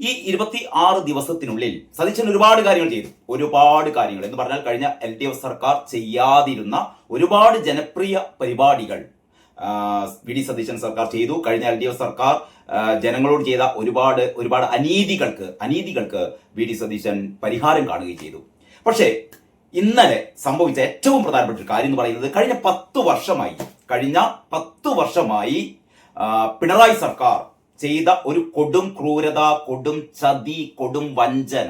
ഈ 26 ദിവസത്തിനുള്ളിൽ സതീശൻ ഒരുപാട് കാര്യങ്ങൾ ചെയ്തു. ഒരുപാട് കാര്യങ്ങൾ എന്ന് പറഞ്ഞാൽ കഴിഞ്ഞ LDF സർക്കാർ ചെയ്യാതിരുന്ന ഒരുപാട് ജനപ്രിയ പരിപാടികൾ വി.ഡി. സതീശൻ സർക്കാർ ചെയ്തു. കഴിഞ്ഞ LDF സർക്കാർ ജനങ്ങളോട് ചെയ്ത ഒരുപാട് അനീതികൾക്ക് വി.ഡി. സതീശൻ പരിഹാരം കാണുകയും ചെയ്തു. പക്ഷേ ഇന്നലെ സംഭവിച്ച ഏറ്റവും പ്രധാനപ്പെട്ട ഒരു കാര്യം എന്ന് പറയുന്നത് കഴിഞ്ഞ 10 വർഷമായി പിണറായി സർക്കാർ ചെയ്ത ഒരു കൊടും ക്രൂരത, കൊടും ചതി, കൊടും വഞ്ചന,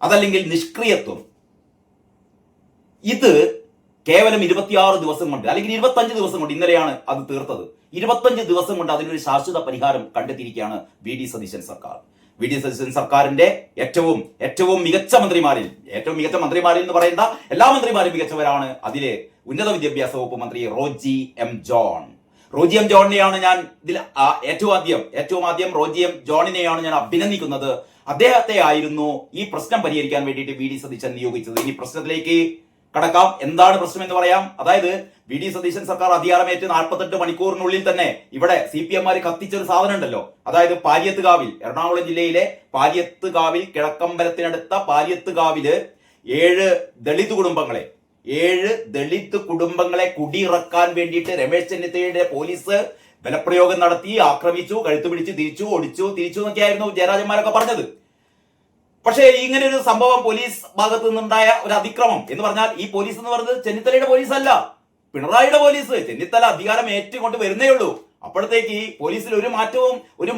അതല്ലെങ്കിൽ നിഷ്ക്രിയത്വം. ഇത് കേവലം 26 ദിവസം കൊണ്ട് അല്ലെങ്കിൽ 25 ദിവസം കൊണ്ട്, ഇന്നലെയാണ് അത് തീർത്തത്, 25 ദിവസം കൊണ്ട് അതിനൊരു ശാശ്വത പരിഹാരം കണ്ടെത്തിയിരിക്കുകയാണ് വി.ഡി. സതീശൻ സർക്കാർ. വി.ഡി. സതീശൻ സർക്കാരിന്റെ ഏറ്റവും മികച്ച മന്ത്രിമാരിൽ എന്ന് പറയുന്ന എല്ലാ മന്ത്രിമാരും മികച്ചവരാണ്. അതിലെ ഉന്നത വിദ്യാഭ്യാസ വകുപ്പ് മന്ത്രി റോജി എം ജോണിനെയാണ് ഞാൻ ഇതിൽ ഏറ്റവും ആദ്യം റോജി എം ജോണിനെയാണ് ഞാൻ അഭിനന്ദിക്കുന്നത്. അദ്ദേഹത്തെ ആയിരുന്നു ഈ പ്രശ്നം പരിഹരിക്കാൻ വേണ്ടിയിട്ട് വി.ഡി. സതീശൻ നിയോഗിച്ചത്. ഇനി പ്രശ്നത്തിലേക്ക് കടക്കാം. എന്താണ് പ്രശ്നം എന്ന് പറയാം. അതായത് വി.ഡി. സതീശൻ സർക്കാർ അധികാരമേറ്റ് 48 മണിക്കൂറിനുള്ളിൽ തന്നെ ഇവിടെ CPM-മാര് കത്തിച്ചൊരു സാധനം ഉണ്ടല്ലോ. അതായത് പാലിയത്തുകാവിൽ, എറണാകുളം ജില്ലയിലെ പാലിയത്തുകാവിൽ, കിഴക്കമ്പലത്തിനടുത്ത പാലിയത്തുകാവില് 7 ദളിത് കുടുംബങ്ങളെ കുടിയിറക്കാൻ വേണ്ടിയിട്ട് രമേശ് ചെന്നിത്തലയുടെ പോലീസ് ബലപ്രയോഗം നടത്തി, ആക്രമിച്ചു, കഴുത്തു പിടിച്ച് തിരിച്ചു എന്നൊക്കെയായിരുന്നു ജയരാജന്മാരൊക്കെ പറഞ്ഞത്. പക്ഷേ ഇങ്ങനെ ഒരു സംഭവം പോലീസ് ഭാഗത്ത് നിന്നുണ്ടായ ഒരു അതിക്രമം എന്ന് പറഞ്ഞാൽ, ഈ പോലീസ് എന്ന് പറയുന്നത് ചെന്നിത്തലയുടെ പോലീസ് അല്ല, പിണറായിയുടെ പോലീസ്. ചെന്നിത്തല അധികാരം ഏറ്റുകൊണ്ട് വരുന്നേ ഉള്ളൂ. അപ്പോഴത്തേക്ക് പോലീസിൽ ഒരു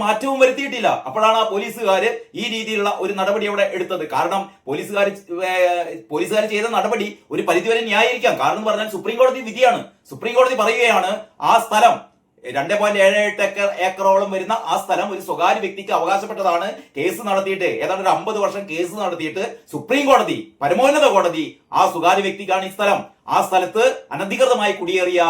മാറ്റവും വരുത്തിയിട്ടില്ല. അപ്പോഴാണ് ആ പോലീസുകാര് ഈ രീതിയിലുള്ള ഒരു നടപടി അവിടെ എടുത്തത്. കാരണം പോലീസുകാർ ചെയ്ത നടപടി ഒരു പരിധിവരെ ന്യായീകരിക്കാം. കാരണം എന്ന് പറഞ്ഞാൽ സുപ്രീം കോടതി വിധിയാണ്. സുപ്രീം കോടതി പറയുകയാണ് ആ സ്ഥലം 2.78 ഏക്കറോളം വരുന്ന ആ സ്ഥലം ഒരു സ്വകാര്യ വ്യക്തിക്ക് അവകാശപ്പെട്ടതാണ്. കേസ് നടത്തിയിട്ട് ഏതാണ്ട് ഒരു 50 വർഷം കേസ് നടത്തിയിട്ട് സുപ്രീം കോടതി, പരമോന്നത കോടതി, ആ സ്വകാര്യ വ്യക്തിക്കാണ് ഈ സ്ഥലം. ആ സ്ഥലത്ത് അനധികൃതമായി കുടിയേറിയ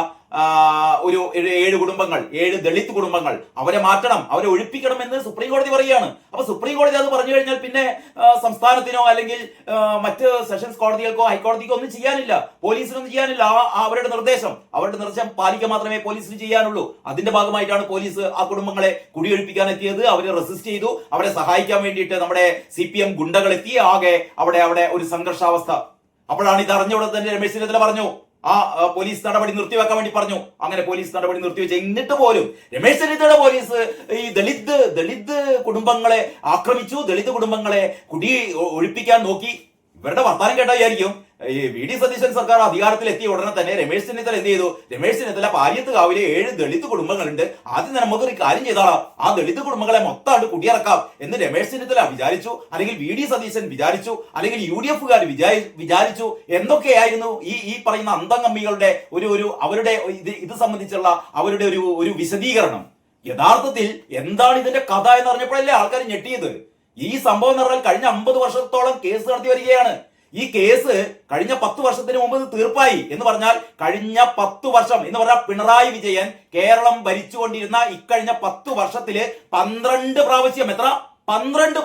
ഒരു 7 ദളിത് കുടുംബങ്ങൾ, അവരെ മാറ്റണം, അവരെ ഒഴിപ്പിക്കണം എന്ന് സുപ്രീം കോടതി പറയുകയാണ്. അപ്പൊ സുപ്രീം കോടതി അത് പറഞ്ഞു കഴിഞ്ഞാൽ പിന്നെ സംസ്ഥാനത്തിനോ അല്ലെങ്കിൽ മറ്റ് സെഷൻസ് കോടതികൾക്കോ ഹൈക്കോടതിക്കോ ഒന്നും ചെയ്യാനില്ല, പോലീസിനൊന്നും ചെയ്യാനില്ല. അവരുടെ നിർദ്ദേശം പാലിക്കുക മാത്രമേ പോലീസിന് ചെയ്യാനുള്ളൂ. അതിന്റെ ഭാഗമായിട്ടാണ് പോലീസ് ആ കുടുംബങ്ങളെ കുടിയൊഴിപ്പിക്കാൻ എത്തിയത്. അവരെ റെസിസ്റ്റ് ചെയ്തു. അവരെ സഹായിക്കാൻ വേണ്ടിയിട്ട് നമ്മുടെ CPM ഗുണ്ടകൾ എത്തി. ആകെ അവിടെ ഒരു സംഘർഷാവസ്ഥ. അപ്പോഴാണ് ഇത് അറിഞ്ഞ ഉടനെ തന്നെ രമേശ് ചെന്നിത്തല പറഞ്ഞു ആ പോലീസ് നടപടി നിർത്തിവെക്കാൻ വേണ്ടി പറഞ്ഞു. അങ്ങനെ പോലീസ് നടപടി നിർത്തിവെച്ച, എന്നിട്ട് പോലും രമേശ് ചെന്നിത്തലയുടെ പോലീസ് ഈ ദളിത് കുടുംബങ്ങളെ ആക്രമിച്ചു, ദളിത് കുടുംബങ്ങളെ ഒഴിപ്പിക്കാൻ നോക്കി. ഇവരുടെ വർത്താനം കേട്ടാ വിചാരിക്കും ഈ വി.ഡി. സതീശൻ സർക്കാർ അധികാരത്തിൽ എത്തിയ ഉടനെ തന്നെ രമേശ് ചെന്നിത്തല എന്ത് ചെയ്തു? രമേശ് ചെന്നിത്തല പാലിയത്തുകാവിലെ 7 ദളിത് കുടുംബങ്ങളുണ്ട്, ആദ്യം നമുക്കൊരു കാര്യം ചെയ്താളാം, ആ ദളിത് കുടുംബങ്ങളെ മൊത്തമായിട്ട് കുടിയിറക്കാം എന്ന് രമേശ് ചെന്നിത്തല വിചാരിച്ചു, അല്ലെങ്കിൽ വി.ഡി. സതീശൻ വിചാരിച്ചു, അല്ലെങ്കിൽ UDF-കാർ വിചാരിച്ചു. എന്തൊക്കെയായിരുന്നു ഈ പറയുന്ന അന്തംഗമ്മികളുടെ അവരുടെ ഇത് സംബന്ധിച്ചുള്ള അവരുടെ ഒരു വിശദീകരണം? യഥാർത്ഥത്തിൽ എന്താണ് ഇതിന്റെ കഥ എന്ന് പറഞ്ഞപ്പോഴല്ലേ ആൾക്കാർ ഞെട്ടിയത്. ഈ സംഭവം എന്ന് പറഞ്ഞാൽ കഴിഞ്ഞ 50 വർഷത്തോളം കേസ് നടത്തി വരികയാണ്. ഈ കേസ് കഴിഞ്ഞ 10 വർഷത്തിന് മുമ്പ് തീർപ്പായി എന്ന് പറഞ്ഞാൽ, കഴിഞ്ഞ 10 വർഷം എന്ന് പറഞ്ഞാൽ പിണറായി വിജയൻ കേരളം ഭരിച്ചുകൊണ്ടിരുന്ന ഇക്കഴിഞ്ഞ 10 വർഷത്തില് 12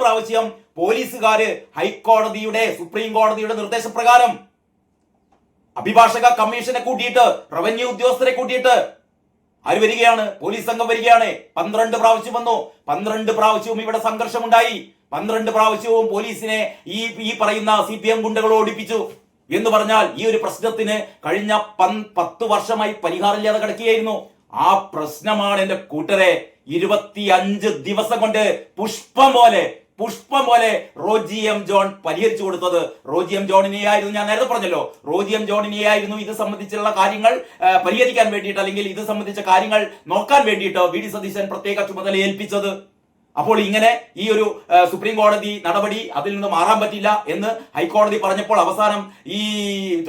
പ്രാവശ്യം പോലീസുകാര് ഹൈക്കോടതിയുടെ, സുപ്രീം കോടതിയുടെ നിർദ്ദേശപ്രകാരം അഭിഭാഷക കമ്മീഷനെ കൂട്ടിയിട്ട്, റവന്യൂ ഉദ്യോഗസ്ഥരെ കൂട്ടിയിട്ട് ആര് വരികയാണ്? പോലീസ് സംഘം വരികയാണ്. 12 പ്രാവശ്യം വന്നു. 12 പ്രാവശ്യവും ഇവിടെ സംഘർഷമുണ്ടായി. 12 പ്രാവശ്യവും പോലീസിനെ ഈ പറയുന്ന CPM ഗുണ്ടകൾ ഓടിപ്പിച്ചു എന്ന് പറഞ്ഞാൽ, ഈ ഒരു പ്രശ്നത്തിന് കഴിഞ്ഞ 10 വർഷമായി പരിഹാരമില്ലാതെ കിടക്കുകയായിരുന്നു. ആ പ്രശ്നമാണ് എന്റെ കൂട്ടരെ 25 ദിവസം കൊണ്ട് പുഷ്പം പോലെ റോജി എം ജോൺ പരിഹരിച്ചു കൊടുത്തത്. റോജി എം ജോണിനെയായിരുന്നു, ഞാൻ നേരത്തെ പറഞ്ഞല്ലോ, റോജി എം ജോണിനെയായിരുന്നു ഇത് സംബന്ധിച്ചുള്ള കാര്യങ്ങൾ പരിഹരിക്കാൻ വേണ്ടിയിട്ട്, അല്ലെങ്കിൽ ഇത് സംബന്ധിച്ച കാര്യങ്ങൾ നോക്കാൻ വേണ്ടിയിട്ട് വി.ഡി. സതീശൻ പ്രത്യേക ചുമതല ഏൽപ്പിച്ചത്. അപ്പോൾ ഇങ്ങനെ ഈ ഒരു സുപ്രീം കോടതി നടപടി, അതിൽ നിന്ന് മാറാൻ പറ്റില്ല എന്ന് ഹൈക്കോടതി പറഞ്ഞപ്പോൾ അവസാനം ഈ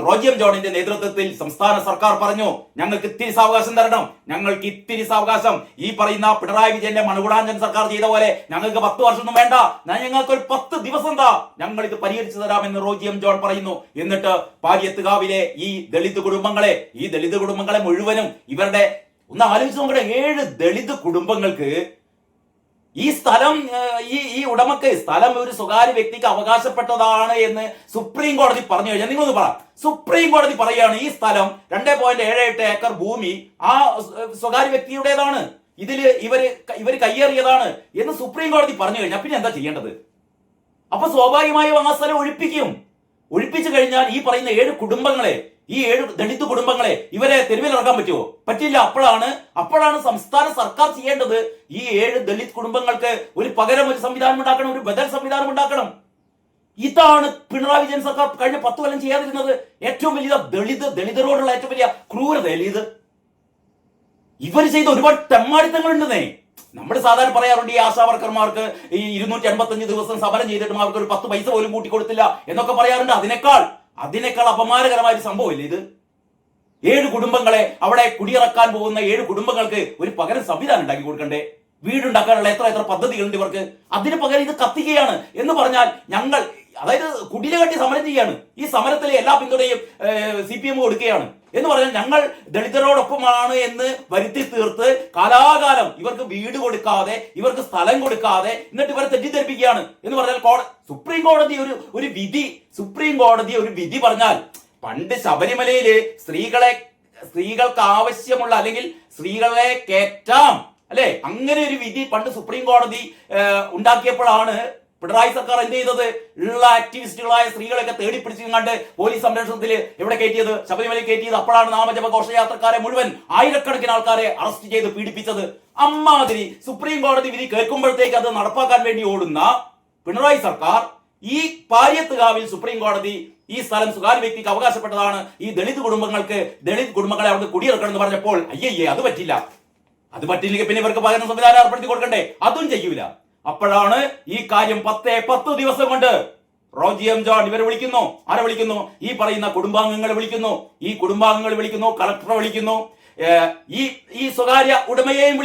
റോജി എം ജോണിന്റെ നേതൃത്വത്തിൽ സംസ്ഥാന സർക്കാർ പറഞ്ഞു, ഞങ്ങൾക്ക് ഇത്തിരി സാവകാശം തരണം, ഞങ്ങൾക്ക് ഇത്തിരി സാവകാശം. ഈ പറയുന്ന പിണറായി വിജയന്റെ മണുകുടാഞ്ചൻ സർക്കാർ ചെയ്ത പോലെ ഞങ്ങൾക്ക് 10 വർഷമൊന്നും വേണ്ട, ഞങ്ങൾക്ക് ഒരു 10 ദിവസം താ, ഞങ്ങൾ ഇത് പരിഹരിച്ചു തരാമെന്ന് റോജി എം ജോൺ പറയുന്നു. എന്നിട്ട് പാലിയത്തുകാവിലെ ഈ ദളിത് കുടുംബങ്ങളെ മുഴുവനും ഇവരുടെ, ഒന്ന് ആലോചിച്ച് നോക്കട്ടെ, 7 ദളിത് കുടുംബങ്ങൾക്ക് ഈ സ്ഥലം, ഈ ഉടമക്ക് സ്ഥലം ഒരു സ്വകാര്യ വ്യക്തിക്ക് അവകാശപ്പെട്ടതാണ് എന്ന് സുപ്രീം കോടതി പറഞ്ഞു കഴിഞ്ഞാൽ, നിങ്ങളൊന്ന് പറ, സുപ്രീം കോടതി പറയുകയാണ് ഈ സ്ഥലം 2.78 ഏക്കർ ഭൂമി ആ സ്വകാര്യ വ്യക്തിയുടേതാണ്. ഇതില് ഇവര് കയ്യേറിയതാണ് എന്ന് സുപ്രീം കോടതി പറഞ്ഞു കഴിഞ്ഞാൽ പിന്നെ എന്താ ചെയ്യേണ്ടത്? അപ്പൊ സ്വാഭാവികമായും ആ സ്ഥലം ഒഴിപ്പിച്ചു കഴിഞ്ഞാൽ ഈ പറയുന്ന 7 കുടുംബങ്ങളെ, ഈ 7 ദളിത് കുടുംബങ്ങളെ ഇവരെ തെരുവിലിറക്കാൻ പറ്റുമോ? പറ്റില്ല. അപ്പോഴാണ് സംസ്ഥാന സർക്കാർ ചെയ്യേണ്ടത്. ഈ 7 ദളിത് കുടുംബങ്ങൾക്ക് ഒരു സംവിധാനം ഉണ്ടാക്കണം, ഒരു ബദൽ സംവിധാനം ഉണ്ടാക്കണം. ഇതാണ് പിണറായി വിജയൻ സർക്കാർ കഴിഞ്ഞ 10 കൊല്ലം ചെയ്യാതിരുന്നത്. ഏറ്റവും വലിയ ദളിതരോടുള്ള ഏറ്റവും വലിയ ക്രൂരതയല്ലേ ഇത്? ഇവർ ചെയ്ത ഒരുപാട് തെമ്മാടിത്തങ്ങളുണ്ടെന്നേ. നമ്മൾ സാധാരണ പറയാറുണ്ട് ഈ ആശാ വർക്കർമാർക്ക് ഈ 255 ദിവസം സമരം ചെയ്തിട്ടും അവർക്ക് ഒരു 10 പൈസ പോലും കൂട്ടിക്കൊടുത്തില്ല എന്നൊക്കെ പറയാറുണ്ട്. അതിനേക്കാൾ അപമാനകരമായ ഒരു സംഭവമില്ലേ ഇത്? 7 കുടുംബങ്ങളെ, അവിടെ കുടിയിറക്കാൻ പോകുന്ന 7 കുടുംബങ്ങൾക്ക് ഒരു പകരം സംവിധാനം ഉണ്ടാക്കി കൊടുക്കണ്ടേ? വീടുണ്ടാക്കാനുള്ള എത്ര പദ്ധതികളുണ്ട് ഇവർക്ക്. അതിന് പകരം ഇത് കത്തിക്കുകയാണ് എന്ന് പറഞ്ഞാൽ ഞങ്ങൾ, അതായത് കുടില കെട്ടി സമരം ചെയ്യാണ്. ഈ സമരത്തിലെ എല്ലാ പിന്തുണയും CPM കൊടുക്കുകയാണ് എന്ന് പറഞ്ഞാൽ ഞങ്ങൾ ദളിതരോടൊപ്പമാണ് എന്ന് വരുത്തി തീർത്ത് കാലാകാലം ഇവർക്ക് വീട് കൊടുക്കാതെ, ഇവർക്ക് സ്ഥലം കൊടുക്കാതെ, എന്നിട്ട് ഇവരെ തെറ്റിദ്ധരിപ്പിക്കുകയാണ് എന്ന് പറഞ്ഞാൽ സുപ്രീം കോടതി ഒരു വിധി പറഞ്ഞാൽ, പണ്ട് ശബരിമലയില് സ്ത്രീകൾക്ക് ആവശ്യമുള്ള, അല്ലെങ്കിൽ സ്ത്രീകളെ കയറ്റാം അല്ലെ, അങ്ങനെ ഒരു വിധി പണ്ട് സുപ്രീം കോടതി ഉണ്ടാക്കിയപ്പോഴാണ് പിണറായി സർക്കാർ എന്ത് ചെയ്തത്? ഉള്ള ആക്ടിവിസ്റ്റുകളായ സ്ത്രീകളെയൊക്കെ തേടിപ്പിടിച്ച് കണ്ട് പോലീസ് സംരക്ഷണത്തിൽ എവിടെ കയറ്റിയത്? ശബരിമലയിൽ കയറ്റിയത്. അപ്പോഴാണ് നാമജപ ഘോഷയാത്രക്കാരെ മുഴുവൻ ആയിരക്കണക്കിന് ആൾക്കാരെ അറസ്റ്റ് ചെയ്ത് പീഡിപ്പിച്ചത്. അമ്മാതിരി സുപ്രീം കോടതി വിധി കേൾക്കുമ്പോഴത്തേക്ക് അത് നടപ്പാക്കാൻ വേണ്ടി ഓടുന്ന പിണറായി സർക്കാർ ഈ പാര്യത്തുകാവിൽ സുപ്രീം കോടതി ഈ സ്ഥലം സ്വകാര്യ വ്യക്തിക്ക് അവകാശപ്പെട്ടതാണ്, ഈ ദളിത് കുടുംബങ്ങളെ അവർക്ക് കുടിയിറക്കണം എന്ന് പറഞ്ഞപ്പോൾ അയ്യേ അത് പറ്റില്ലെങ്കിൽ പിന്നെ ഇവർക്ക് പകരം സംവിധാനം ഏർപ്പെടുത്തി കൊടുക്കണ്ടേ? അതും ചെയ്യൂല. അപ്പോഴാണ് ഈ കാര്യം 10 ദിവസം കൊണ്ട് റോജി എം ജോൺ ഇവരെ വിളിക്കുന്നു. ആരെ വിളിക്കുന്നു? ഈ പറയുന്ന കുടുംബാംഗങ്ങളെ വിളിക്കുന്നു. കളക്ടറെ വിളിക്കുന്നു. ഈ സ്വകാര്യ ഉടമയെയും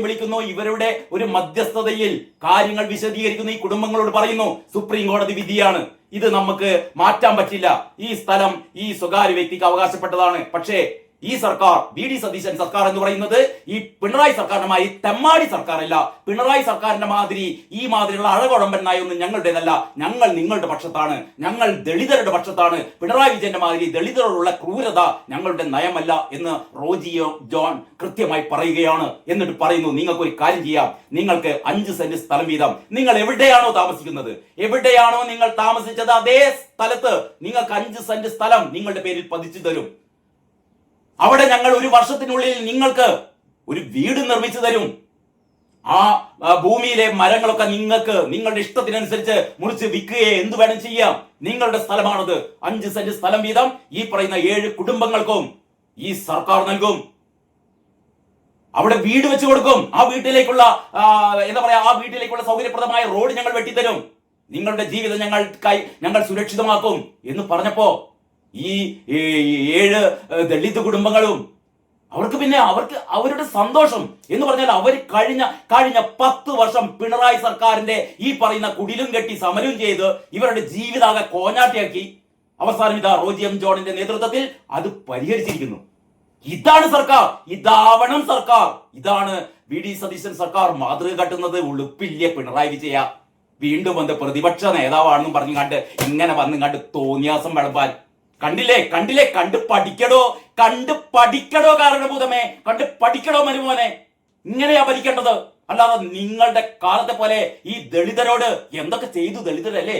വിളിക്കുന്നു. ഇവരുടെ ഒരു മധ്യസ്ഥതയിൽ കാര്യങ്ങൾ വിശദീകരിക്കുന്നു. ഈ കുടുംബങ്ങളോട് പറയുന്നു, സുപ്രീം കോടതി വിധിയാണ്, ഇത് നമുക്ക് മാറ്റാൻ പറ്റില്ല, ഈ സ്ഥലം ഈ സ്വകാര്യ വ്യക്തിക്ക് അവകാശപ്പെട്ടതാണ്. പക്ഷേ ഈ സർക്കാർ, VD സതീശൻ സർക്കാർ എന്ന് പറയുന്നത് ഈ പിണറായി സർക്കാരിനുമായി തെമ്മാടി സർക്കാരല്ല. പിണറായി സർക്കാരിന്റെ മാതിരിയുള്ള അഴകുഴമ്പൻ നയമൊന്നും ഞങ്ങളുടേതല്ല. ഞങ്ങൾ നിങ്ങളുടെ പക്ഷത്താണ്, ഞങ്ങൾ ദളിതരുടെ പക്ഷത്താണ്. പിണറായി വിജയന്റെ മാതിരി ദളിതരോടുള്ള ക്രൂരത ഞങ്ങളുടെ നയമല്ല എന്ന് റോജി ജോൺ കൃത്യമായി പറയുകയാണ്. എന്നിട്ട് പറയുന്നു, നിങ്ങൾക്ക് ഒരു കാര്യം ചെയ്യാം, നിങ്ങൾക്ക് 5 സെന്റ് സ്ഥലം വീതം, നിങ്ങൾ എവിടെയാണോ താമസിക്കുന്നത്, എവിടെയാണോ നിങ്ങൾ താമസിച്ചത് അതേ സ്ഥലത്ത് നിങ്ങൾക്ക് 5 സെന്റ് സ്ഥലം നിങ്ങളുടെ പേരിൽ പതിച്ചു തരും. അവിടെ ഞങ്ങൾ 1 വർഷത്തിനുള്ളിൽ നിങ്ങൾക്ക് ഒരു വീട് നിർമ്മിച്ചു തരും. ആ ഭൂമിയിലെ മരങ്ങളൊക്കെ നിങ്ങൾക്ക് നിങ്ങളുടെ ഇഷ്ടത്തിനനുസരിച്ച് മുറിച്ച് വിൽക്കുകയോ എന്ത് വേണം ചെയ്യാം. നിങ്ങളുടെ സ്ഥലമാണത്. 5 സെന്റ് സ്ഥലം വീതം ഈ പറയുന്ന 7 കുടുംബങ്ങൾക്കും ഈ സർക്കാർ നൽകും. അവിടെ വീട് വെച്ച് കൊടുക്കും. ആ വീട്ടിലേക്കുള്ള സൗകര്യപ്രദമായ റോഡ് ഞങ്ങൾ വെട്ടിത്തരും. നിങ്ങളുടെ ജീവിതം ഞങ്ങൾ സുരക്ഷിതമാക്കും എന്ന് പറഞ്ഞപ്പോ ഈ 7 ദളിത് കുടുംബങ്ങളും അവർക്ക് അവരുടെ സന്തോഷം എന്ന് പറഞ്ഞാൽ അവർ കഴിഞ്ഞ 10 വർഷം പിണറായി സർക്കാരിന്റെ ഈ പറയുന്ന കുടിലും കെട്ടി സമരവും ചെയ്ത് ഇവരുടെ ജീവിതാകെ കോഞ്ഞാട്ടിയാക്കി അവസാനം ഇതാ റോജി എം ജോണിന്റെ നേതൃത്വത്തിൽ അത് പരിഹരിച്ചിരിക്കുന്നു. ഇതാണ് സർക്കാർ, ഇതാവണം സർക്കാർ. ഇതാണ് VD സതീശൻ സർക്കാർ മാതൃക കാട്ടുന്നത്. ഉളുപ്പില്ല പിണറായി വിജയ. വീണ്ടും വന്ന് പ്രതിപക്ഷ നേതാവാണെന്നും പറഞ്ഞു കണ്ട് ഇങ്ങനെ കണ്ട് തോന്നിയാസം വിളമ്പാൻ. കണ്ടില്ലേ? കണ്ടു പഠിക്കടോ കാരണഭൂതമേ, കണ്ടു പഠിക്കടോ മരുമോനെ. ഇങ്ങനെയാ ഭരിക്കേണ്ടത്. അല്ലാതെ നിങ്ങളുടെ കാലത്തെ പോലെ ഈ ദളിതരോട് എന്തൊക്കെ ചെയ്തു ദളിതരല്ലേ?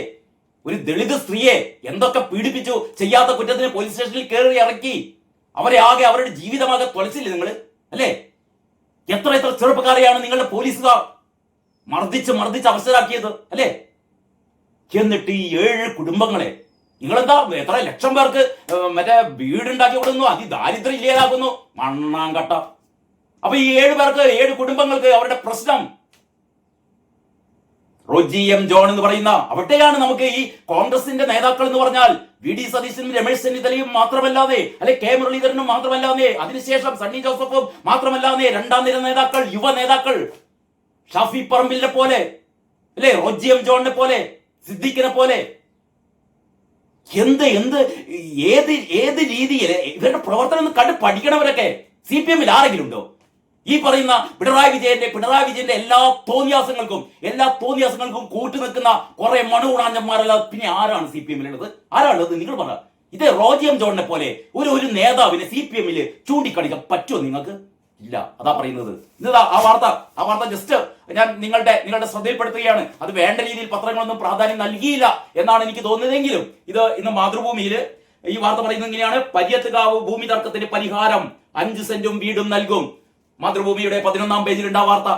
ഒരു ദളിത് സ്ത്രീയെ എന്തൊക്കെ പീഡിപ്പിച്ചു, ചെയ്യാത്ത കുറ്റത്തിന് പോലീസ് സ്റ്റേഷനിൽ കയറി ഇറക്കി അവരുടെ ജീവിതമാകെ തുലച്ചില്ലേ നിങ്ങൾ അല്ലേ? എത്ര ചെറുപ്പക്കാരെയാണ് നിങ്ങളുടെ പോലീസുകാർ മർദ്ദിച്ച് അവസരാക്കിയത് അല്ലേ? എന്നിട്ട് ഈ 7 കുടുംബങ്ങളെ നിങ്ങളെന്താ എത്ര ലക്ഷം പേർക്ക് വീടുണ്ടാക്കി കൊടുക്കുന്നു, അതിദാരിദ്ര്യം ഇല്ലാതാക്കുന്നു. മണ്ണാങ്കട്ട. അപ്പൊ ഈ 7 കുടുംബങ്ങൾക്ക് അവരുടെ പ്രശ്നം റോജി എം ജോൺ എന്ന് പറയുന്ന അവിടെയാണ് നമുക്ക് ഈ കോൺഗ്രസിന്റെ നേതാക്കൾ എന്ന് പറഞ്ഞാൽ VD സതീശനും രമേശ് ചെന്നിത്തലയും മാത്രമല്ലാതെ, അല്ലെ K മുരളീധരനും മാത്രമല്ലാതെ, അതിനുശേഷം സണ്ണി ജോസഫും മാത്രമല്ലാതെ, 2ാം നിര നേതാക്കൾ, യുവ നേതാക്കൾ, ഷാഫി പറമ്പിലിനെ പോലെ അല്ലെ, റോജി എം ജോണിനെ പോലെ, സിദ്ദീഖിനെ പോലെ, ഏത് രീതിയിൽ ഇവരുടെ പ്രവർത്തനം കണ്ട് പഠിക്കണവരൊക്കെ CPM ആരെങ്കിലും ഉണ്ടോ? ഈ പറയുന്ന പിണറായി വിജയന്റെ എല്ലാ തോന്നിയാസങ്ങൾക്കും കൂട്ടുനിൽക്കുന്ന കുറെ മണുകുണാഞ്ഞന്മാരല്ലാതെ പിന്നെ ആരാണ് CPM ആരാളുള്ളത്? നിങ്ങൾ പറ. ഇത് റോജി എം ജോണിനെ പോലെ ഒരു നേതാവിനെ CPM ചൂണ്ടിക്കാണിക്കാൻ പറ്റുമോ നിങ്ങൾക്ക്? ഇല്ല. അതാ പറയുന്നത്. ഇന്നതാ ആ വാർത്ത ജസ്റ്റ് ഞാൻ നിങ്ങളുടെ ശ്രദ്ധയിൽപ്പെടുത്തുകയാണ്. അത് വേണ്ട രീതിയിൽ പത്രങ്ങളൊന്നും പ്രാധാന്യം നൽകിയില്ല എന്നാണ് എനിക്ക് തോന്നുന്നതെങ്കിലും ഇത് ഇന്ന് മാതൃഭൂമിയിൽ ഈ വാർത്ത പറയുന്നത് ഇങ്ങനെയാണ്: പര്യത്തുകാവ് ഭൂമി തർക്കത്തിന് പരിഹാരം, 5 സെന്റും വീടും നൽകും. മാതൃഭൂമിയുടെ 11-ാം പേജിലുണ്ട് ആ വാർത്ത.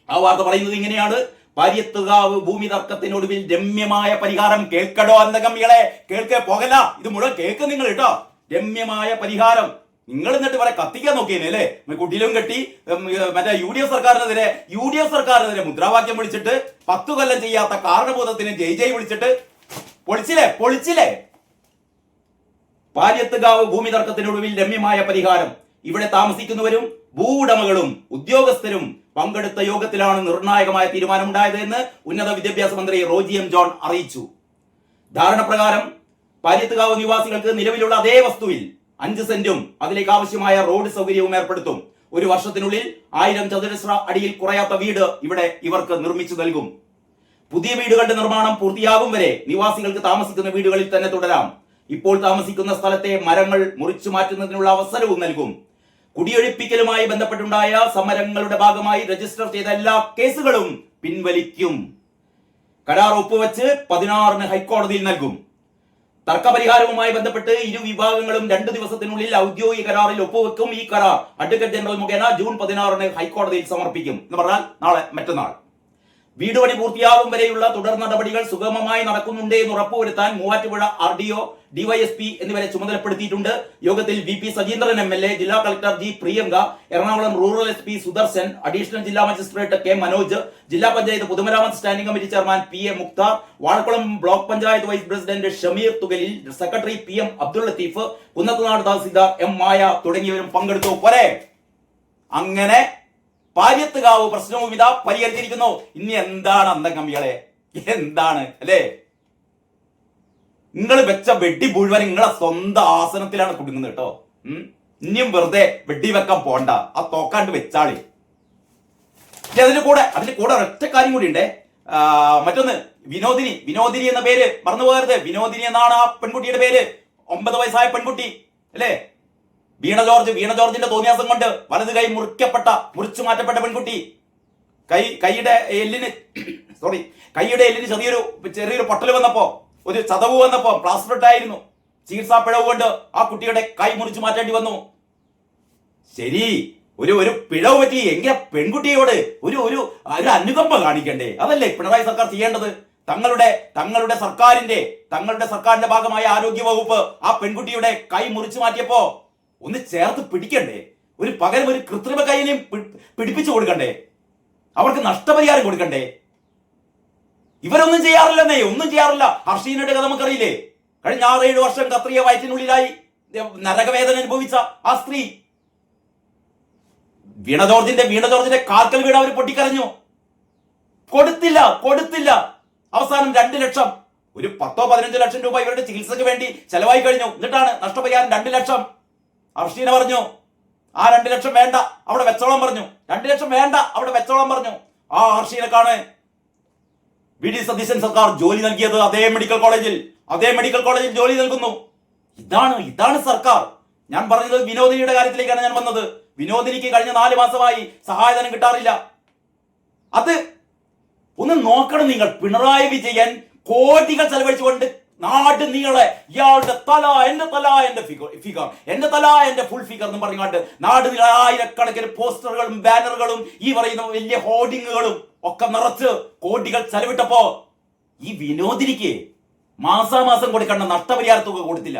ആ വാർത്ത പറയുന്നത് ഇങ്ങനെയാണ്: പര്യത്തുകാവ് ഭൂമി തർക്കത്തിനൊടുവിൽ രമ്യമായ പരിഹാരം. കേൾക്കടോ അന്തകമ്മികളെ, കേൾക്കേ പോകല, ഇത് മുഴുവൻ കേൾക്ക് നിങ്ങൾ കേട്ടോ. രമ്യമായ പരിഹാരം. നിങ്ങൾ എന്നിട്ട് വരെ കത്തിക്കാൻ നോക്കിയേനെ അല്ലേ? കുട്ടിയിലും കെട്ടി മറ്റേ യു ഡി എഫ് സർക്കാരിനെതിരെ മുദ്രാവാക്യം വിളിച്ചിട്ട് 10 കൊല്ലം ചെയ്യാത്ത കാരണബോധത്തിന് ജയ് വിളിച്ചിട്ട് പൊളിച്ചില്ലേ. പാര്യത്തുകാവ് ഭൂമി തർക്കത്തിനൊടുവിൽ രമ്യമായ പരിഹാരം. ഇവിടെ താമസിക്കുന്നവരും ഭൂവുടമകളും ഉദ്യോഗസ്ഥരും പങ്കെടുത്ത യോഗത്തിലാണ് നിർണായകമായ തീരുമാനമുണ്ടായത് എന്ന് ഉന്നത വിദ്യാഭ്യാസ മന്ത്രി റോജി എം ജോൺ അറിയിച്ചു. ധാരണ പ്രകാരം പാര്യത്തുകാവ് നിവാസികൾക്ക് നിലവിലുള്ള അതേ വസ്തുവിൽ 5 സെന്റും അതിലേക്ക് ആവശ്യമായ റോഡ് സൗകര്യവും ഏർപ്പെടുത്തും. 1 വർഷത്തിനുള്ളിൽ 1000 ചതുരശ്ര അടിയിൽ കുറയാത്ത വീട് ഇവിടെ ഇവർക്ക് നിർമ്മിച്ചു നൽകും. പുതിയ വീടുകളുടെ നിർമ്മാണം പൂർത്തിയാകും വരെ നിവാസികൾക്ക് താമസിക്കുന്ന വീടുകളിൽ തന്നെ തുടരാം. ഇപ്പോൾ താമസിക്കുന്ന സ്ഥലത്തെ മരങ്ങൾ മുറിച്ചു മാറ്റുന്നതിനുള്ള അവസരവും നൽകും. കുടിയൊഴിപ്പിക്കലുമായി ബന്ധപ്പെട്ടുണ്ടായ സമരങ്ങളുടെ ഭാഗമായി രജിസ്റ്റർ ചെയ്ത എല്ലാ കേസുകളും പിൻവലിക്കും. കരാർ ഒപ്പുവെച്ച് 16-ന് ഹൈക്കോടതിയിൽ നൽകും. തർക്കപരിഹാരവുമായി ബന്ധപ്പെട്ട് ഇരു വിഭാഗങ്ങളും 2 ദിവസത്തിനുള്ളിൽ ഔദ്യോഗിക കരാറിൽ ഒപ്പുവെക്കും. ഈ കരാർ അഡ്വക്കേറ്റ് ജനറൽ മുഖേന ജൂൺ 16-ന് ഹൈക്കോടതിയിൽ സമർപ്പിക്കും. എന്ന് പറഞ്ഞാൽ നാളെ മറ്റന്നാൾ. വീട് പണി പൂർത്തിയാകും വരെയുള്ള തുടർ നടപടികൾ സുഗമമായി നടക്കുന്നുണ്ട് എന്ന് ഉറപ്പുവരുത്താൻ മൂവാറ്റുപുഴ RDO, DYSP എന്നിവരെ ചുമതലപ്പെടുത്തിയിട്ടുണ്ട്. യോഗത്തിൽ VP സജീന്ദ്രൻ MLA, ജില്ലാ collector G Priyanka, Ernakulam rural SP Sudarshan, additional ജില്ലാ മജിസ്ട്രേറ്റ് K മനോജ്, ജില്ലാ പഞ്ചായത്ത് പൊതുമരാമത്ത് standing committee chairman PA Mukthar, Vazhakulam block panchayat vice president Shameer Thukalil, secretary PM Abdul Latheef, Kunnathunad tahsildar M Maya തുടങ്ങിയവരും പങ്കെടുത്തു. പോരെ, അങ്ങനെ പാര്യത്തുകാവ് പ്രശ്നവും ഇതാ പരിഹരിച്ചിരിക്കുന്നു. ഇനി എന്താണ് അന്തംകമ്മികളെ, എന്താണ് അല്ലേ? നിങ്ങൾ വെച്ച വെടി മുഴുവൻ നിങ്ങളെ സ്വന്തം ആസനത്തിലാണ് കുടുങ്ങുന്നത് കേട്ടോ. ഇനിയും വെറുതെ വെടി വെക്കാൻ പോണ്ട, ആ തോക്കാണ്ട് വെച്ചാളി. അതിന്റെ കൂടെ ഒറ്റ കാര്യം കൂടി ഉണ്ടേ. മറ്റൊന്ന്, വിനോദിനി എന്ന പേര് മറന്നു പോകരുത്. വിനോദിനി എന്നാണ് ആ പെൺകുട്ടിയുടെ പേര്. 9 വയസ്സായ പെൺകുട്ടി അല്ലേ? വീണ ജോർജിന്റെ തോന്നിയാസം കൊണ്ട് വലത് കൈ മുറിച്ചു മാറ്റപ്പെട്ട പെൺകുട്ടി. കൈയുടെ എല്ലിന് ചെറിയൊരു പൊട്ടൽ വന്നപ്പോ, ഒരു ചതവ് വന്നപ്പോ പ്ലാസ്റ്റർ ഇട്ടായിരുന്നു. ചികിത്സാ പിഴവ് കൊണ്ട് ആ കുട്ടിയുടെ കൈ മുറിച്ചു മാറ്റേണ്ടി വന്നു. ശരി, ഒരു പിഴവ് പറ്റി എങ്കിൽ പെൺകുട്ടിയോട് ഒരു അനുകമ്പ കാണിക്കണ്ടേ? അതല്ലേ പിണറായി സർക്കാർ ചെയ്യേണ്ടത്? തങ്ങളുടെ സർക്കാരിന്റെ ഭാഗമായ ആരോഗ്യ വകുപ്പ് ആ പെൺകുട്ടിയുടെ കൈ മുറിച്ചു മാറ്റിയപ്പോ ഒന്ന് ചേർത്ത് പിടിക്കണ്ടേ? പകരം ഒരു കൃത്രിമ കൈയിനെയും പിടിപ്പിച്ചു കൊടുക്കണ്ടേ? അവർക്ക് നഷ്ടപരിഹാരം കൊടുക്കണ്ടേ? ഇവരൊന്നും ചെയ്യാറില്ലെന്നേ, ഒന്നും ചെയ്യാറില്ല. ഹർഷീനയുടെ കഥ നമുക്കറിയില്ലേ? കഴിഞ്ഞ 6-7 വർഷം കത്രിയ വയറ്റിനുള്ളിലായി നരകവേദന അനുഭവിച്ച ആ സ്ത്രീ. വീണ ജോർജിന്റെ കാൽക്കൽ വീട് അവർ പൊട്ടിക്കരഞ്ഞു. കൊടുത്തില്ല. അവസാനം 2 ലക്ഷം, ഒരു 10-15 ലക്ഷം രൂപ ഇവരുടെ ചികിത്സയ്ക്ക് വേണ്ടി ചെലവായി കഴിഞ്ഞു. എന്നിട്ടാണ് നഷ്ടപരിഹാരം 2 ലക്ഷം. ഹർഷീന പറഞ്ഞു ആ 2 ലക്ഷം വേണ്ട, അവിടെ വെച്ചോളം പറഞ്ഞു. 2 ലക്ഷം വേണ്ട, അവിടെ വെച്ചോളം പറഞ്ഞു. ആ ഹർഷീനക്കാണ് VD സതീശൻ സർക്കാർ ജോലി നൽകിയത്. അതേ മെഡിക്കൽ കോളേജിൽ ജോലി നൽകുന്നു. ഇതാണ് സർക്കാർ. ഞാൻ പറഞ്ഞത് വിനോദിനിയുടെ കാര്യത്തിലേക്കാണ് ഞാൻ വന്നത്. വിനോദിനിക്ക് കഴിഞ്ഞ 4 മാസമായി സഹായധനം കിട്ടാറില്ല. അത് ഒന്ന് നോക്കണം നിങ്ങൾ. പിണറായി വിജയൻ കോടികൾ ചെലവഴിച്ചുകൊണ്ട് നാട് നീളെ ഇയാളുടെ തല എന്റെ ഫിഗർ, എന്റെ തല എന്റെ ഫുൾ ഫിഗർ എന്ന് പറഞ്ഞുകൊണ്ട് നാട് നീളെ ആയിരക്കണക്കിന് പോസ്റ്ററുകളും ബാനറുകളും ഈ പറയുന്ന വലിയ ഹോർഡിങ്ങുകളും ഒക്കെ നിറച്ച് കോടികൾ ചെലവിട്ടപ്പോ ഈ വിനോദിനിക്ക് മാസാമാസം കൊടുക്കേണ്ട നഷ്ടപരിഹാര തുക കൊടുത്തില്ല.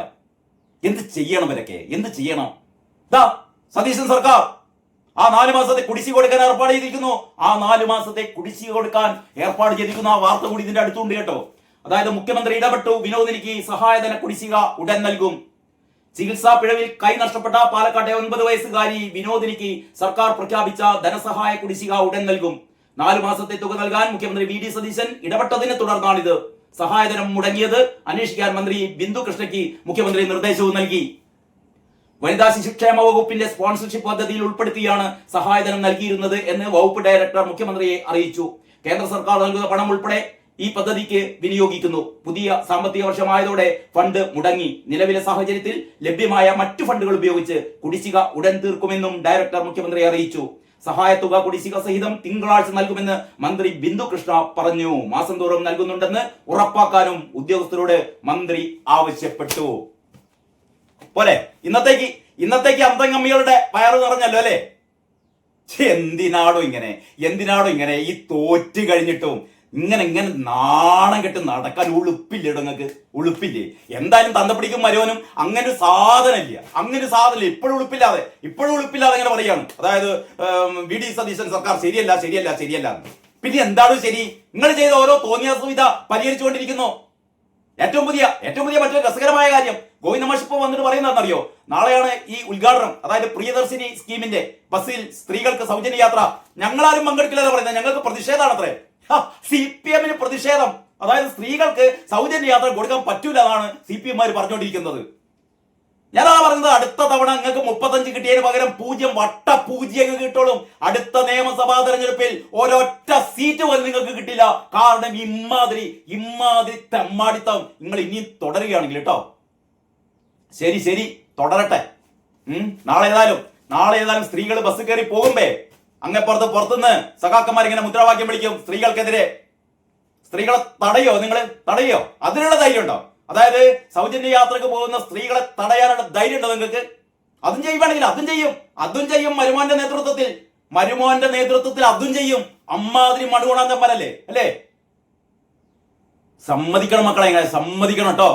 എന്ത് ചെയ്യണം ഇവരൊക്കെ? എന്ത് ചെയ്യണം? സതീശൻ സർക്കാർ ആ 4 മാസത്തെ കുടിശ്ശിക കൊടുക്കാൻ ഏർപ്പാട് ചെയ്തിരിക്കുന്നു. ആ 4 മാസത്തെ കുടിശ്ശിക കൊടുക്കാൻ ഏർപ്പാട് ചെയ്തിരിക്കുന്നു. ആ വാർത്ത കൂടി ഇതിന്റെ അടുത്തുണ്ട് കേട്ടോ. അതായത് മുഖ്യമന്ത്രി ഇടപെട്ടു. വിനോദിനിക്ക് സഹായധന കുടിശ്ശിക ഉടൻ നൽകും. ചികിത്സാ പിഴവിൽ കൈ നഷ്ടപ്പെട്ട പാലക്കാട്ടെ 9 വയസ്സുകാരി വിനോദിനിക്ക് സർക്കാർ പ്രഖ്യാപിച്ച ധനസഹായ കുടിശ്ശിക ഉടൻ നൽകും. 4 മാസത്തെ തുക നൽകാൻ മുഖ്യമന്ത്രി VD സതീശൻ ഇടപെട്ടതിനെ തുടർന്നാണിത്. സഹായധനം മുടങ്ങിയത് അന്വേഷിക്കാൻ മന്ത്രി ബിന്ദു കൃഷ്ണയ്ക്ക് മുഖ്യമന്ത്രി നിർദ്ദേശവും നൽകി. വനിതാ ശിശുക്ഷേമ വകുപ്പിന്റെ സ്പോൺസർഷിപ്പ് പദ്ധതിയിൽ ഉൾപ്പെടുത്തിയാണ് സഹായധനം നൽകിയിരുന്നത് എന്ന് വകുപ്പ് ഡയറക്ടർ മുഖ്യമന്ത്രിയെ അറിയിച്ചു. കേന്ദ്ര സർക്കാർ നൽകുന്ന പണം ഉൾപ്പെടെ ഈ പദ്ധതിക്ക് വിനിയോഗിക്കുന്നു. പുതിയ സാമ്പത്തിക വർഷമായതോടെ ഫണ്ട് മുടങ്ങി. നിലവിലെ സാഹചര്യത്തിൽ ലഭ്യമായ മറ്റു ഫണ്ടുകൾ ഉപയോഗിച്ച് കുടിശ്ശിക ഉടൻ തീർക്കുമെന്നും ഡയറക്ടർ മുഖ്യമന്ത്രിയെ അറിയിച്ചു. സഹായത്തുക കുടിശ്ശിക സഹിതം തിങ്കളാഴ്ച നൽകുമെന്ന് മന്ത്രി ബിന്ദു കൃഷ്ണ പറഞ്ഞു. മാസം തോറും നൽകുന്നുണ്ടെന്ന് ഉറപ്പാക്കാനും ഉദ്യോഗസ്ഥരോട് മന്ത്രി ആവശ്യപ്പെട്ടു. പോലെ ഇന്നത്തേക്ക് അന്തംഗമ്മികളുടെ വയറു നിറഞ്ഞല്ലോ അല്ലെ? എന്തിനാടോ ഇങ്ങനെ ഈ തോറ്റ് കഴിഞ്ഞിട്ടും ഇങ്ങനെ നാണം കെട്ട് നടക്കാൻ ഉളുപ്പില്ലേ? ഉളുപ്പില്ലേ? എന്തായാലും തന്തപ്പിടിക്കും മരുവനും അങ്ങനെ ഒരു സാധനമില്ല. ഇപ്പോഴും ഉളുപ്പില്ലാതെ ഇങ്ങനെ പറയാണ്. അതായത് വി.ഡി. സതീശൻ സർക്കാർ ശരിയല്ല. പിന്നെ എന്താണ് ശരി? നിങ്ങൾ ചെയ്ത ഓരോ തോന്നിയാസുവിധ പരിഹരിച്ചുകൊണ്ടിരിക്കുന്നു. ഏറ്റവും പുതിയ മറ്റൊരു രസകരമായ കാര്യം ഗോവിന്ദ മാഷ് ഇപ്പൊ വന്നിട്ട് പറയുന്നതെന്നറിയോ? നാളെയാണ് ഈ ഉദ്ഘാടനം. അതായത് പ്രിയദർശിനി സ്കീമിന്റെ ബസ്സിൽ സ്ത്രീകൾക്ക് സൗജന്യ യാത്ര. ഞങ്ങളാരും പങ്കെടുക്കില്ല പറയുന്നത്. ഞങ്ങൾക്ക് പ്രതിഷേധമാണത്രേ. CPM പ്രതിഷേധം. അതായത് സ്ത്രീകൾക്ക് സൗജന്യ യാത്ര കൊടുക്കാൻ പറ്റൂല എന്നാണ് CPM പറഞ്ഞുകൊണ്ടിരിക്കുന്നത്. ഞാനാ പറയുന്നത്, അടുത്ത തവണ നിങ്ങൾക്ക് 35 കിട്ടിയതിന് പകരം 0 വട്ട 0 കിട്ടോളും. അടുത്ത നിയമസഭാ തെരഞ്ഞെടുപ്പിൽ ഒരൊറ്റ സീറ്റ് പോലും നിങ്ങൾക്ക് കിട്ടില്ല. കാരണം ഇമാതിരി തെമ്മാടിത്തം നിങ്ങൾ ഇനിയും തുടരുകയാണെങ്കിൽ കേട്ടോ. ശരി തുടരട്ടെ. നാളെ ഏതായാലും സ്ത്രീകൾ ബസ് കയറി പോകുമ്പേ പുറത്തുനിന്ന് സഖാക്കന്മാർ ഇങ്ങനെ മുദ്രാവാക്യം വിളിക്കും സ്ത്രീകൾക്കെതിരെ. സ്ത്രീകളെ തടയോ? അതിനുള്ള ധൈര്യം ഉണ്ടോ? അതായത് സൗജന്യ യാത്രക്ക് പോകുന്ന സ്ത്രീകളെ തടയാനുള്ള ധൈര്യം ഉണ്ടോ നിങ്ങൾക്ക്? അതും ചെയ്യുവാണെങ്കിൽ അതും ചെയ്യും മരുമോന്റെ നേതൃത്വത്തിൽ അതും ചെയ്യും. അമ്മാതിരി മടുകൊണാന്തന്മാരല്ലേ അല്ലേ? സമ്മതിക്കണം മക്കളെ, സമ്മതിക്കണം കേട്ടോ.